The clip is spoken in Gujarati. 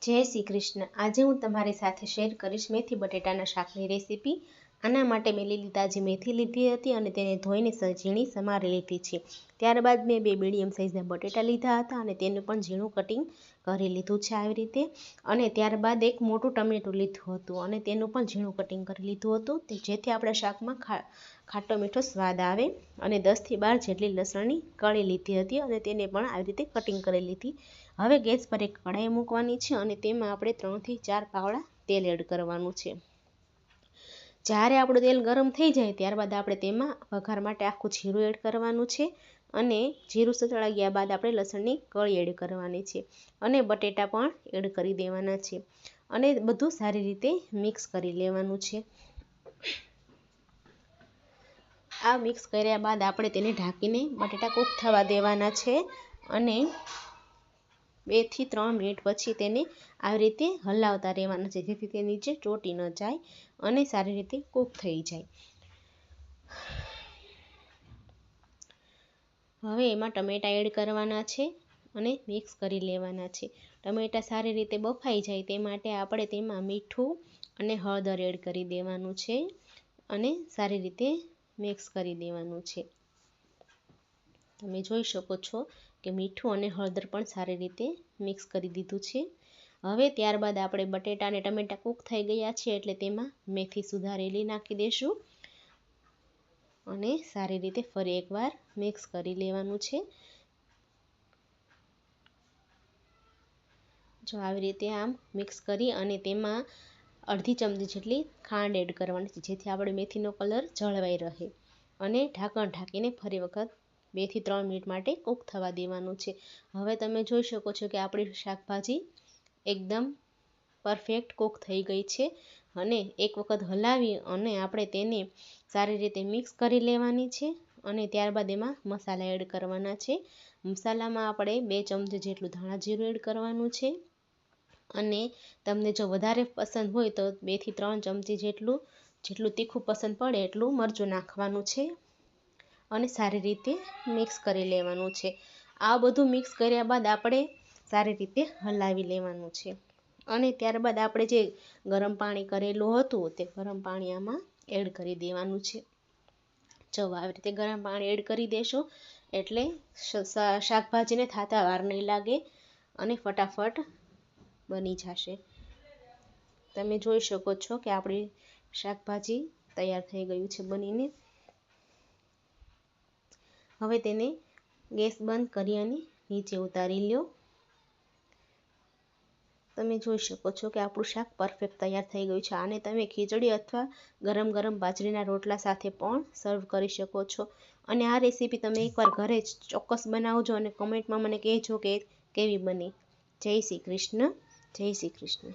જય શ્રી કૃષ્ણ। આજે હું તમારી સાથે શેર કરીશ મેથી બટેટાના શાકની રેસીપી। આના માટે મેં લીલી તાજી મેથી લીધી હતી અને તેને ધોઈને ઝીણી સમારી લીધી છે। ત્યારબાદ મેં 2 મીડિયમ સાઇઝના બટેટા લીધા હતા અને તેનું પણ ઝીણું કટિંગ કરી લીધું છે આવી રીતે। અને ત્યારબાદ એક મોટું ટમેટું લીધું હતું અને તેનું પણ ઝીણું કટિંગ કરી લીધું હતું જેથી આપણા શાકમાં ખાટો મીઠો સ્વાદ આવે। અને 10 થી 12 જેટલી લસણની કળી લીધી હતી અને તેને પણ આવી રીતે કટિંગ કરી લીધી। હવે ગેસ પર એક કઢાઈ મૂકવાની છે અને તેમાં આપણે 3 થી 4 પાવડા તેલ એડ કરવાનું છે। જ્યારે આપણું તેલ ગરમ થઈ જાય ત્યારબાદ આપણે તેમાં વઘાર માટે આખું જીરું એડ કરવાનું છે અને જીરું સતળાઈ ગયા બાદ આપણે લસણની કળી એડ કરવાની છે અને બટેટા પણ એડ કરી દેવાના છે અને બધું સારી રીતે મિક્સ કરી લેવાનું છે। આ મિક્સ કર્યા બાદ આપણે તેને ઢાંકીને બટેટા કૂક થવા દેવાના છે અને 2 થી 3 મિનિટ પછી તેને આવી રીતે હલાવતા રહેવાના છે જેથી તે નીચે ચોંટી ન જાય અને સારી રીતે કૂક થઈ જાય। હવે એમાં ટમેટા એડ કરવાના છે અને મિક્સ કરી લેવાના છે। ટમેટા સારી રીતે બફાઈ જાય તે માટે આપણે તેમાં મીઠું અને હળદર એડ કરી દેવાનું છે અને સારી રીતે મિક્સ કરી દેવાનું છે। તમે જોઈ શકો છો કે મીઠું અને હળદર પણ સારી રીતે મિક્સ કરી દીધું છે। હવે ત્યારબાદ આપણે બટેટા અને ટમેટા કૂક થઈ ગયા છે એટલે તેમાં મેથી સુધારેલી નાખી દઈશું અને સારી રીતે ફરી એકવાર મિક્સ કરી લેવાનું છે। જો આવી રીતે આમ મિક્સ કરી અને તેમાં અડધી ચમચી જેટલી ખાંડ એડ કરવાની છે જેથી આપણે મેથીનો કલર જળવાઈ રહે અને ઢાંકણ ઢાંકીને ફરી વખત 2 થી 3 મિનિટ માટે કૂક થવા દેવાનું છે। હવે તમે જોઈ શકો છો કે આપણી શાકભાજી એકદમ પરફેક્ટ કૂક થઈ ગઈ છે અને એક વખત હલાવી અને આપણે તેને સારી રીતે મિક્સ કરી લેવાની છે અને ત્યારબાદ એમાં મસાલા એડ કરવાના છે। મસાલામાં આપણે 2 ચમચી જેટલું ધાણા જીરું એડ કરવાનું છે અને તમને જો વધારે પસંદ હોય તો 2 થી 3 ચમચી જેટલું તીખું પસંદ પડે એટલું મરચું નાખવાનું છે અને સારી રીતે મિક્સ કરી લેવાનું છે। આ બધું મિક્સ કર્યા બાદ આપણે સારી રીતે હલાવી લેવાનું છે અને ત્યારબાદ આપણે જે ગરમ પાણી કરેલું હતું તે ગરમ પાણી આમાં એડ કરી દેવાનું છે। જો આવી રીતે ગરમ પાણી એડ કરી દેશો એટલે શાકભાજીને થાતા વાર નહીં લાગે અને ફટાફટ બની જશે। તમે જોઈ શકો છો કે આપણી શાકભાજી તૈયાર થઈ ગયું છે બનીને। હવે તેને ગેસ બંધ કરી અને નીચે ઉતારી લો। તમે જોઈ શકો છો કે આપણું શાક પરફેક્ટ તૈયાર થઈ ગયું છે। આને તમે ખીચડી અથવા ગરમ ગરમ બાજરીના રોટલા સાથે પણ સર્વ કરી શકો છો અને આ રેસીપી તમે એકવાર ઘરે ચોક્કસ બનાવજો અને કમેન્ટમાં મને કહેજો કે કેવી બની। જય શ્રી કૃષ્ણ, જય શ્રી કૃષ્ણ।